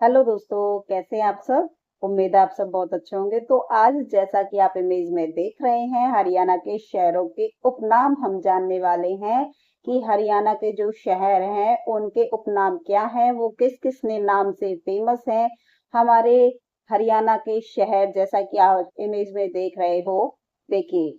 Hello दोस्तों, कैसे हैं आप सब। उम्मीद है आप सब बहुत अच्छे होंगे। तो आज जैसा कि आप इमेज में देख रहे हैं, हरियाणा के शहरों के उपनाम हम जानने वाले हैं कि हरियाणा के जो शहर हैं उनके उपनाम क्या हैं, वो किस किस ने नाम से फेमस हैं। हमारे हरियाणा के शहर जैसा कि आप इमेज में देख रहे हो, देखिए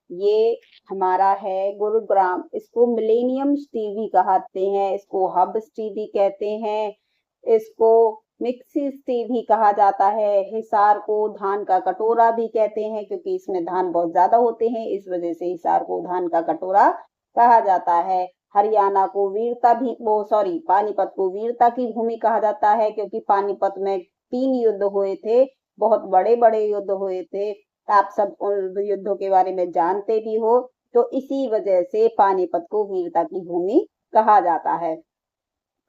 ये हमारा है गुरुग्राम। इसको मिलेनियम सिटी भी कहते हैं, इसको हब सिटी भी कहते हैं, इसको मिक्सी सिटी भी कहा जाता है। हिसार को धान का कटोरा भी कहते हैं क्योंकि इसमें धान बहुत ज्यादा होते हैं, इस वजह से हिसार को धान का कटोरा कहा जाता है। हरियाणा को वीरता भी वो सॉरी पानीपत को वीरता की भूमि कहा जाता है क्योंकि पानीपत में 3 युद्ध हुए थे, बहुत बड़े बड़े युद्ध हुए थे। आप सब उन युद्धों के बारे में जानते भी हो, तो इसी वजह से पानीपत को वीरता की भूमि कहा जाता है।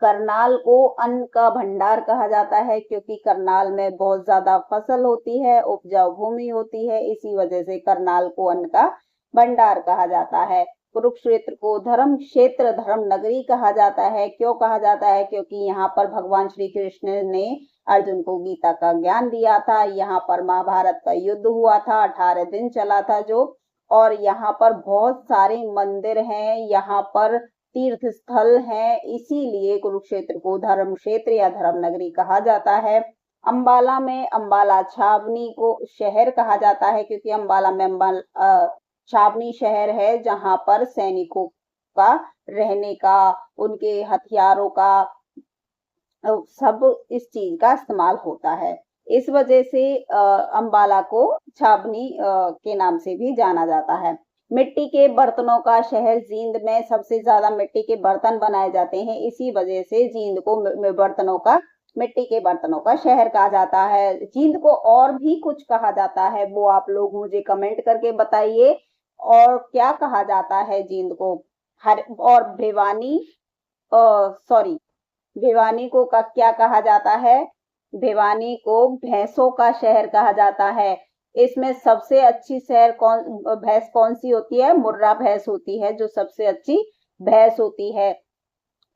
करनाल को अन्न का भंडार कहा जाता है क्योंकि करनाल में बहुत ज्यादा फसल होती है, उपजाऊ भूमि होती है, इसी वजह से करनाल को अन्न का भंडार कहा जाता है। कुरुक्षेत्र को धर्म क्षेत्र धर्म नगरी कहा जाता है। क्यों कहा जाता है? क्योंकि यहाँ पर भगवान श्री कृष्ण ने अर्जुन को गीता का ज्ञान दिया था। यहाँ पर महाभारत का युद्ध हुआ था, 18 दिन चला था जो। और यहाँ पर बहुत सारे मंदिर हैं, यहाँ पर तीर्थ स्थल है, इसीलिए कुरुक्षेत्र को धर्म क्षेत्र या धर्म नगरी कहा जाता है। अंबाला में अम्बाला छावनी को शहर कहा जाता है क्योंकि अंबाला में छावनी शहर है जहां पर सैनिकों का रहने का, उनके हथियारों का सब इस चीज का इस्तेमाल होता है। इस वजह से अंबाला को छावनी के नाम से भी जाना जाता है। मिट्टी के बर्तनों का शहर जींद में सबसे ज्यादा मिट्टी के बर्तन बनाए जाते हैं, इसी वजह से जींद को बर्तनों का मिट्टी के बर्तनों का शहर कहा जाता है। जींद को और भी कुछ कहा जाता है, वो आप लोग मुझे कमेंट करके बताइए। और क्या कहा जाता है जींद को? हर और भिवानी सॉरी भिवानी को क्या कहा जाता है? भिवानी को भैंसों का शहर कहा जाता है। इसमें सबसे अच्छी भैंस कौन सी होती है? मुर्रा भैंस होती है, जो सबसे अच्छी भैंस होती है।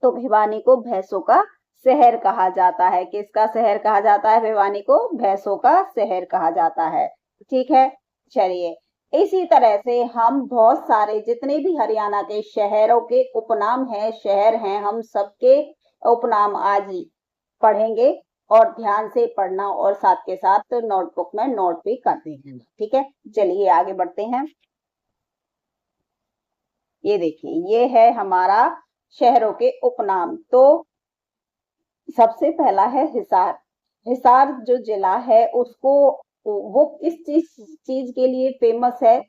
तो भिवानी को भैंसों का शहर कहा जाता है। किसका शहर कहा जाता है? भिवानी को भैंसों का शहर कहा जाता है। ठीक है, चलिए इसी तरह से हम बहुत सारे जितने भी हरियाणा के शहरों के उपनाम हैं, शहर हैं, हम सबके उपनाम आज पढ़ेंगे। और ध्यान से पढ़ना और साथ के साथ नोटबुक में नोट भी कर देना। ठीक है, चलिए आगे बढ़ते हैं। ये देखिए, ये है हमारा शहरों के उपनाम। तो सबसे पहला है हिसार। हिसार जो जिला है उसको वो किस चीज के लिए फेमस है?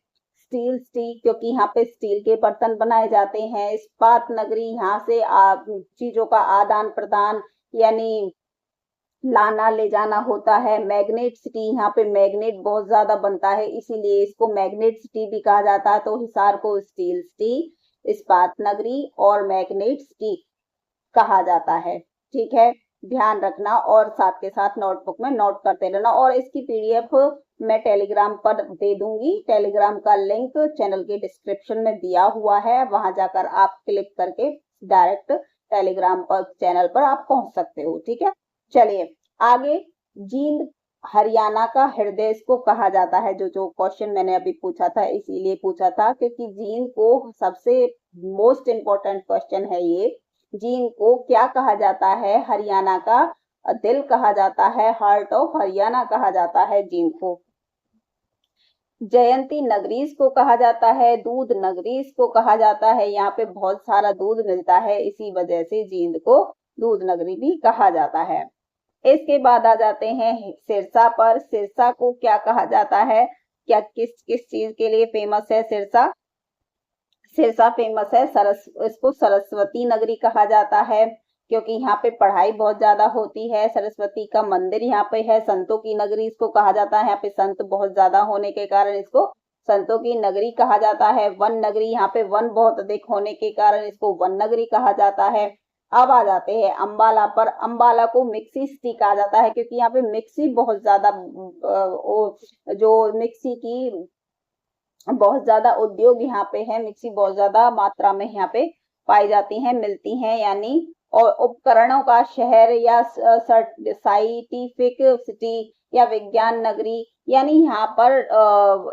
स्टील क्योंकि यहाँ पे स्टील के बर्तन बनाए जाते हैं। इस्पात नगरी, यहाँ से चीजों का आदान प्रदान यानी लाना ले जाना होता है। मैग्नेट सिटी, यहाँ पे मैग्नेट बहुत ज्यादा बनता है, इसीलिए इसको मैग्नेट सिटी भी कहा जाता है। तो हिसार को स्टील सिटी, इस्पात नगरी और मैग्नेट सिटी कहा जाता है। ठीक है, ध्यान रखना और साथ के साथ नोटबुक में नोट करते रहना। और इसकी पीडीएफ मैं टेलीग्राम पर दे दूंगी। टेलीग्राम का लिंक चैनल के डिस्क्रिप्शन में दिया हुआ है, वहां जाकर आप क्लिक करके डायरेक्ट टेलीग्राम पर चैनल पर आप पहुंच सकते हो। ठीक है, चलिए आगे। जींद हरियाणा का हृदय इसको कहा जाता है। जो क्वेश्चन मैंने अभी पूछा था, इसीलिए पूछा था क्योंकि जींद को सबसे मोस्ट इंपॉर्टेंट क्वेश्चन है ये। जींद को क्या कहा जाता है? हरियाणा का दिल कहा जाता है, हार्ट ऑफ हरियाणा कहा जाता है जींद को। जयंती नगरी इसको कहा जाता है, दूध नगरी इसको कहा जाता है। यहाँ पे बहुत सारा दूध मिलता है, इसी वजह से जींद को दूध नगरी भी कहा जाता है। इसके बाद आ जाते हैं सिरसा पर। सिरसा को क्या कहा जाता है? क्या किस किस चीज के लिए फेमस है सिरसा? सिरसा फेमस है इसको सरस्वती नगरी कहा जाता है क्योंकि यहाँ पे पढ़ाई बहुत ज्यादा होती है। सरस्वती का मंदिर यहाँ पे है। संतों की नगरी इसको कहा जाता है, यहाँ पे संत बहुत ज्यादा होने के कारण इसको संतों की नगरी कहा जाता है। वन नगरी, यहाँ पे वन बहुत अधिक होने के कारण इसको वन नगरी कहा जाता है। अब आ जाते हैं अंबाला पर। अंबाला को मिक्सी सिटी कहा जाता है क्योंकि यहाँ पे मिक्सी बहुत ज्यादा जो मिक्सी की बहुत ज्यादा उद्योग यहाँ पे है। मिक्सी बहुत ज्यादा मात्रा में यहाँ पे पाई जाती हैं, मिलती हैं यानी। और उपकरणों का शहर या साइंटिफिक सिटी या विज्ञान नगरी, यानी यहाँ पर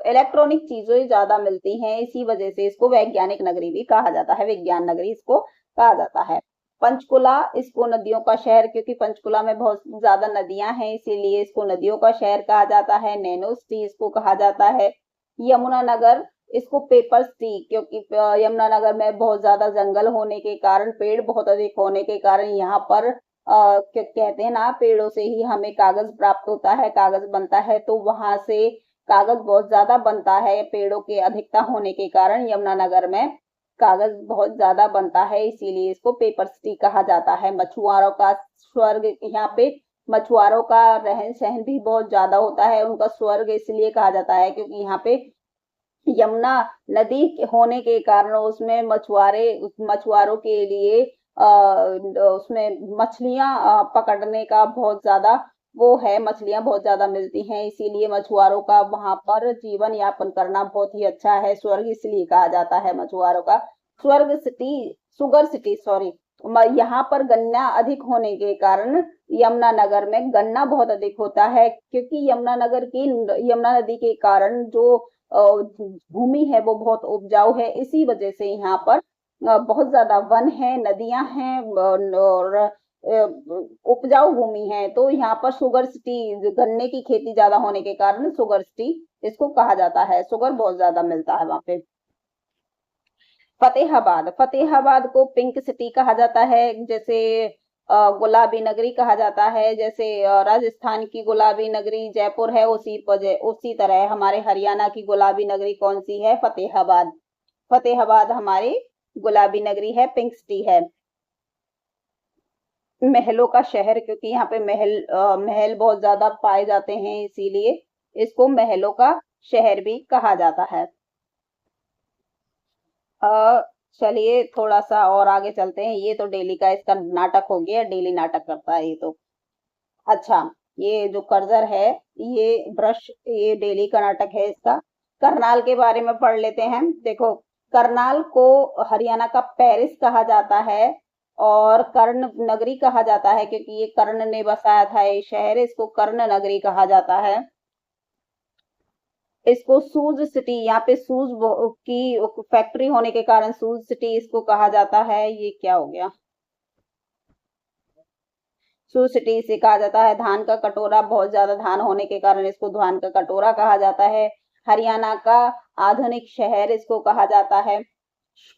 इलेक्ट्रॉनिक चीजें ज्यादा मिलती हैं, इसी वजह से इसको वैज्ञानिक नगरी भी कहा जाता है, विज्ञान नगरी इसको कहा जाता है। पंचकुला, इसको नदियों का शहर, क्योंकि पंचकुला में बहुत ज्यादा नदियां हैं इसीलिए इसको नदियों का शहर कहा जाता है। नैनो सिटी इसको कहा जाता है। यमुनानगर, इसको पेपर सिटी, क्योंकि यमुनानगर में बहुत ज्यादा जंगल होने के कारण, पेड़ बहुत अधिक होने के कारण यहाँ पर कहते हैं ना, पेड़ों से ही हमें कागज प्राप्त होता है, कागज बनता है, तो वहां से कागज बहुत ज्यादा बनता है पेड़ों के अधिकता होने के कारण। यमुनानगर में कागज बहुत ज्यादा बनता है, इसीलिए इसको पेपर सिटी कहा जाता है। मछुआरों का स्वर्ग, यहाँ पे मछुआरों का रहन सहन भी बहुत ज्यादा होता है, उनका स्वर्ग इसलिए कहा जाता है क्योंकि यहाँ पे यमुना नदी होने के कारण उसमें मछुआरों के लिए उसमें मछलियां पकड़ने का बहुत ज्यादा वो है, मछलियां बहुत ज्यादा मिलती हैं, इसीलिए मछुआरों का वहां पर जीवन यापन करना बहुत ही अच्छा है। स्वर्ग इसलिए कहा जाता है मछुआरों का। स्वर्ग सिटी, शुगर सिटी सॉरी, यहाँ पर गन्ना अधिक होने के कारण यमुनानगर में गन्ना बहुत अधिक होता है, क्योंकि यमुना नदी के कारण जो भूमि है वो बहुत उपजाऊ है, इसी वजह से यहाँ पर बहुत ज्यादा वन है, नदियां हैं और उपजाऊ भूमि है, तो यहाँ पर शुगर सिटी, गन्ने की खेती ज्यादा होने के कारण शुगर सिटी इसको कहा जाता है, शुगर बहुत ज्यादा मिलता है वहां पे। फतेहाबाद, फतेहाबाद को पिंक सिटी कहा जाता है, जैसे गुलाबी नगरी कहा जाता है, जैसे राजस्थान की गुलाबी नगरी जयपुर है, उसी तरह हमारे हरियाणा की गुलाबी नगरी कौन सी है? फतेहाबाद। फतेहाबाद हमारी गुलाबी नगरी है, पिंक सिटी है। महलों का शहर, क्योंकि यहाँ पे महल बहुत ज्यादा पाए जाते हैं, इसीलिए इसको महलों का शहर भी कहा जाता है। चलिए थोड़ा सा और आगे चलते हैं। ये तो डेली का इसका नाटक हो गया, डेली नाटक करता है ये तो। अच्छा, ये जो कर्जर है, ये ब्रश, ये डेली का नाटक है इसका। करनाल के बारे में पढ़ लेते हैं। देखो, करनाल को हरियाणा का पेरिस कहा जाता है और कर्ण नगरी कहा जाता है, क्योंकि ये कर्ण ने बसाया था ये शहर, इसको कर्ण नगरी कहा जाता है। इसको सूज सिटी, यहाँ पे सूज की फैक्ट्री होने के कारण सूज सिटी इसको कहा जाता है। ये क्या हो गया? सूज सिटी इसे कहा जाता है। धान का कटोरा, बहुत ज्यादा धान होने के कारण इसको धान का कटोरा कहा जाता है। हरियाणा का आधुनिक शहर इसको कहा जाता है।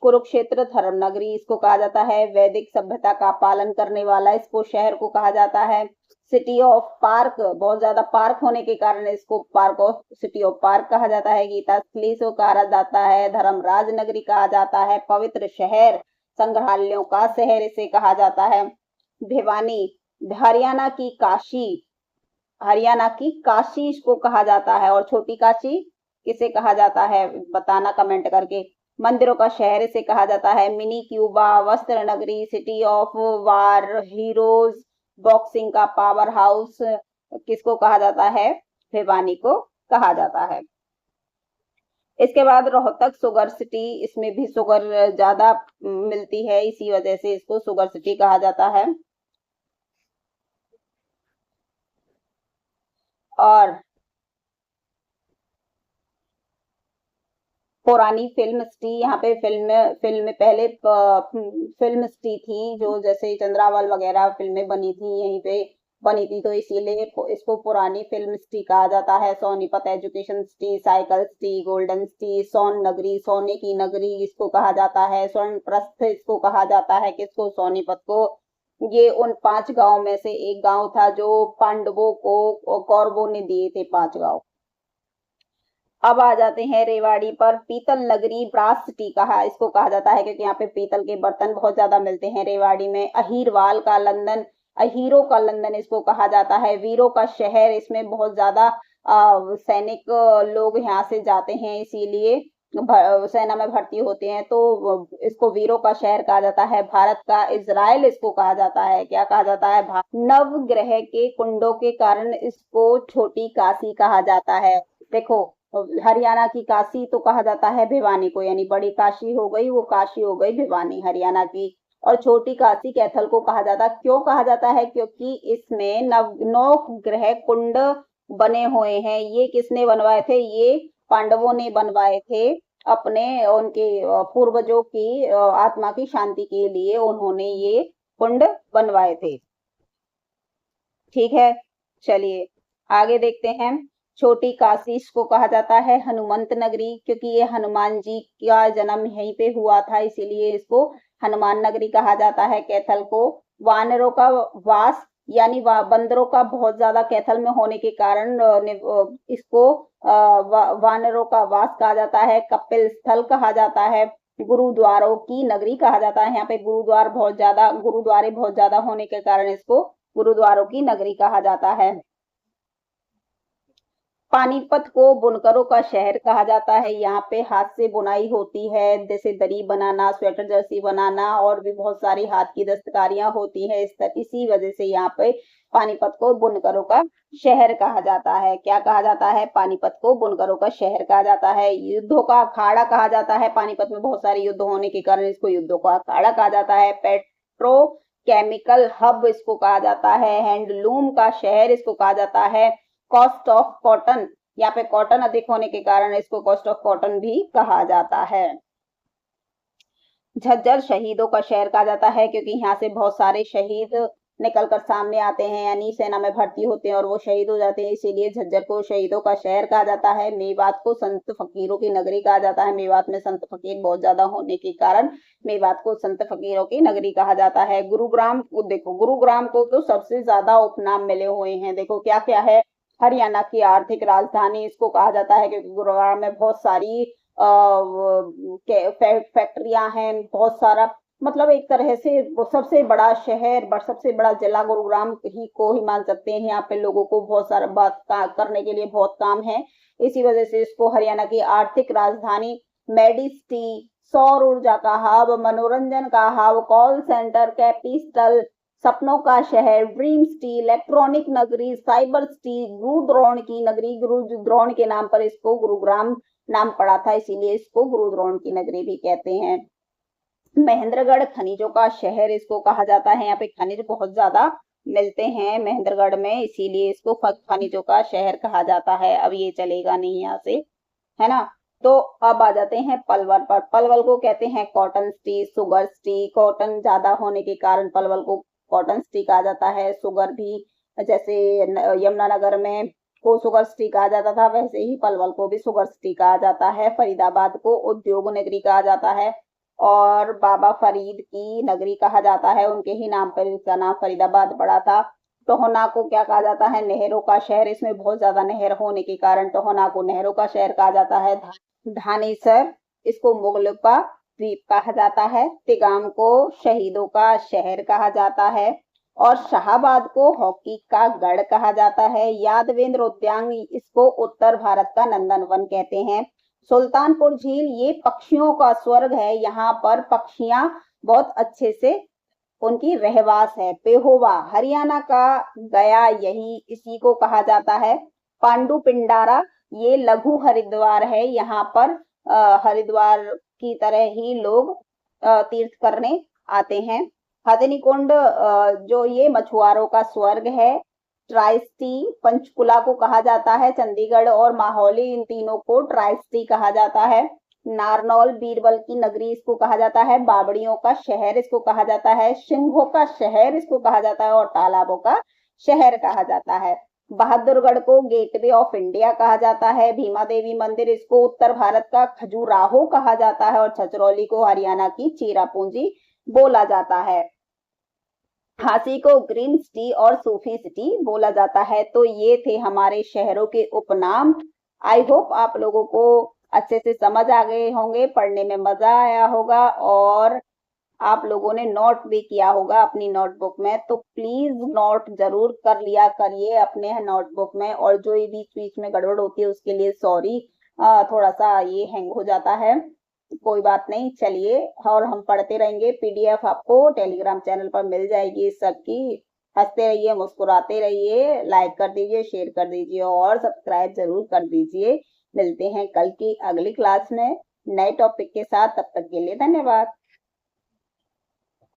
कुरुक्षेत्र धर्म नगरी इसको कहा जाता है। वैदिक सभ्यता का पालन करने वाला इसको शहर को कहा जाता है। सिटी ऑफ पार्क, बहुत ज्यादा पार्क होने के कारण इसको सिटी ऑफ पार्क कहा जाता है। गीता स्थली से कहा जाता है। धर्मराज नगरी कहा जाता है। पवित्र शहर, संग्रहालयों का शहर इसे कहा जाता है। भिवानी, हरियाणा की काशी, हरियाणा की काशी इसको कहा जाता है। और छोटी काशी किसे कहा जाता है? बताना कमेंट करके। मंदिरों का शहर इसे कहा जाता है। मिनी क्यूबा, वस्त्र नगरी, city of war heroes, boxing का पावर हाउस किसको कहा जाता है? भिवानी को कहा जाता है। इसके बाद रोहतक शुगर सिटी, इसमें भी शुगर ज्यादा मिलती है, इसी वजह से इसको शुगर सिटी कहा जाता है। और पुरानी फिल्म सिटी, यहाँ पे फिल्म पहले फिल्म सिटी थी, जो जैसे चंद्रावल वगैरह फिल्में बनी थी यहीं पे बनी थी, तो इसीलिए इसको पुरानी फिल्म सिटी कहा जाता है। Sonipat education city, cycle city, golden city, सोन नगरी, सोने की नगरी इसको कहा जाता है। स्वर्ण प्रस्थ इसको कहा जाता है, किसको? सोनीपत को। ये उन 5 गांव में से एक गांव था जो पांडवों को कौरवों ने दिए थे, 5 गांव। अब आ जाते हैं रेवाड़ी पर। पीतल नगरी, ब्रास सिटी कहा इसको कहा जाता है, क्योंकि यहाँ पे पीतल के बर्तन बहुत ज्यादा मिलते हैं रेवाड़ी में। अहीरवाल का लंदन, अहीरों का लंदन इसको कहा जाता है। वीरों का शहर, इसमें बहुत ज्यादा सैनिक लोग यहाँ से जाते हैं, इसीलिए सेना में भर्ती होते हैं, तो इसको वीरों का शहर कहा जाता है। भारत का इजराइल इसको कहा जाता है। क्या कहा जाता है? नवग्रह के कुंडों के कारण इसको छोटी काशी कहा जाता है। देखो, हरियाणा की काशी तो कहा जाता है भिवानी को, यानी बड़ी काशी हो गई, वो काशी हो गई भिवानी हरियाणा की। और छोटी काशी कैथल को कहा जाता है। क्यों कहा जाता है? क्योंकि इसमें नौ ग्रह कुंड बने हुए हैं। ये किसने बनवाए थे? ये पांडवों ने बनवाए थे। अपने उनके पूर्वजों की आत्मा की शांति के लिए उन्होंने ये कुंड बनवाए थे। ठीक है, चलिए आगे देखते हैं। छोटी काशी इसको कहा जाता है हनुमंत नगरी, क्योंकि ये हनुमान जी का जन्म यहीं पे हुआ था, इसीलिए इसको हनुमान नगरी कहा जाता है। कैथल को वानरों का वास यानी बंदरों का बहुत ज्यादा कैथल में होने के कारण इसको वानरों का वास कहा जाता है। कपिल स्थल कहा जाता है। गुरुद्वारों की नगरी कहा जाता है। यहाँ पे गुरुद्वारे बहुत ज्यादा होने के कारण इसको गुरुद्वारों की नगरी कहा जाता है। पानीपत को बुनकरों का शहर कहा जाता है। यहाँ पे हाथ से बुनाई होती है, जैसे दरी बनाना, स्वेटर जर्सी बनाना और भी बहुत सारी हाथ की दस्तकारियां होती है। इसी वजह से यहाँ पे पानीपत को बुनकरों का शहर कहा जाता है। क्या कहा जाता है? पानीपत को बुनकरों का शहर कहा जाता है। युद्धों का अखाड़ा कहा जाता है। पानीपत में बहुत सारे युद्ध होने के कारण इसको युद्धों का अखाड़ा कहा जाता है। पेट्रो केमिकल हब इसको कहा जाता है। हैंडलूम का शहर इसको कहा जाता है। कॉस्ट ऑफ कॉटन, यहाँ पे कॉटन अधिक होने के कारण इसको कॉस्ट ऑफ कॉटन भी कहा जाता है। झज्जर शहीदों का शहर कहा जाता है, क्योंकि यहाँ से बहुत सारे शहीद निकलकर सामने आते हैं, यानी सेना में भर्ती होते हैं और वो शहीद हो जाते हैं, इसीलिए झज्जर को शहीदों का शहर कहा जाता है। मेवात को संत फकीरों की नगरी कहा जाता है। मेवात में संत फकीर बहुत ज्यादा होने के कारण मेवात को संत फकीरों की नगरी कहा जाता है। गुरुग्राम को देखो, गुरुग्राम को तो सबसे ज्यादा उपनाम मिले हुए हैं। देखो क्या क्या है। हरियाणा की आर्थिक राजधानी इसको कहा जाता है, क्योंकि गुरुग्राम में बहुत सारी फैक्ट्रियां हैं, बहुत सारा, मतलब एक तरह से सबसे बड़ा शहर, सबसे बड़ा जिला गुरुग्राम ही को ही मान सकते हैं। यहाँ पे लोगों को बहुत सारा बात करने के लिए बहुत काम है, इसी वजह से इसको हरियाणा की आर्थिक राजधानी, मेडिसिटी, सौर ऊर्जा का हब, मनोरंजन का हब, कॉल सेंटर, कैपिटल, सपनों का शहर, ड्रीम सिटी, इलेक्ट्रॉनिक नगरी, साइबर सिटी, गुरु द्रोण की नगरी, गुरु द्रोण के नाम पर इसको गुरुग्राम नाम पड़ा था, इसीलिए इसको गुरु द्रोण की नगरी भी कहते हैं। महेंद्रगढ़ खनिजों का शहर इसको कहा जाता है। यहाँ पे खनिज बहुत ज्यादा मिलते हैं महेंद्रगढ़ में, इसीलिए इसको खनिजों का शहर कहा जाता है। अब ये चलेगा नहीं यहाँ से, है ना। तो अब आ जाते हैं पलवल पर। पलवल को कहते हैं cotton city, sugar city. Cotton ज्यादा होने के कारण पलवल को कॉटन सिटी कहा जाता है। शुगर भी, जैसे यमुनानगर में को शुगर सिटी कहा जाता था, वैसे ही पलवल को भी शुगर सिटी कहा जाता है। फरीदाबाद को उद्योग नगरी कहा जाता है और बाबा फरीद की नगरी कहा जाता है, उनके ही नाम पर इसका नाम फरीदाबाद पड़ा था। टोहना को क्या कहा जाता है? नहरों का शहर। इसमें बहुत ज्यादा नहर होने के कारण टोहना को नहरों का शहर कहा जाता है। धानेसर इसको मुगलों का द्वीप कहा जाता है। तिगाम को शहीदों का शहर कहा जाता है और शाहबाद को हॉकी का गढ़ कहा जाता है। यादवेंद्र उद्यान इसको उत्तर भारत का नंदनवन कहते हैं। सुल्तानपुर झील ये पक्षियों का स्वर्ग है, यहाँ पर पक्षियां बहुत अच्छे से उनकी रहवास है। पेहोवा हरियाणा का गया, यही इसी को कहा जाता है। पांडु पिंडारा ये लघु हरिद्वार है, यहाँ पर हरिद्वार की तरह ही लोग तीर्थ करने आते हैं। हथिनीकुंड जो ये मछुआरों का स्वर्ग है। ट्राइस्टी पंचकुला को कहा जाता है। चंडीगढ़ और माहौली इन तीनों को ट्राइस्टी कहा जाता है। नारनौल बीरबल की नगरी इसको कहा जाता है। बावड़ियों का शहर इसको कहा जाता है। सिंहों का शहर इसको कहा जाता है और तालाबों का शहर कहा जाता है। बहादुरगढ़ को गेटवे ऑफ इंडिया कहा जाता है। भीमा देवी मंदिर इसको उत्तर भारत का खजुराहो कहा जाता है और छछरौली को हरियाणा की चेरापूंजी बोला जाता है। झांसी को ग्रीन सिटी और सूफी सिटी बोला जाता है। तो ये थे हमारे शहरों के उपनाम। आई होप आप लोगों को अच्छे से समझ आ गए होंगे, पढ़ने में मजा आया होगा और आप लोगों ने नोट भी किया होगा अपनी नोटबुक में। तो प्लीज नोट जरूर कर लिया करिए अपने नोटबुक में, और जो ये बीच बीच में गड़बड़ होती है उसके लिए सॉरी, थोड़ा सा ये हैंग हो जाता है, कोई बात नहीं। चलिए, और हम पढ़ते रहेंगे। पीडीएफ आपको टेलीग्राम चैनल पर मिल जाएगी सबकी। हंसते रहिए, मुस्कुराते रहिए, लाइक कर दीजिए, शेयर कर दीजिए और सब्सक्राइब जरूर कर दीजिए। मिलते हैं कल की अगली क्लास में नए टॉपिक के साथ, तब तक के लिए धन्यवाद।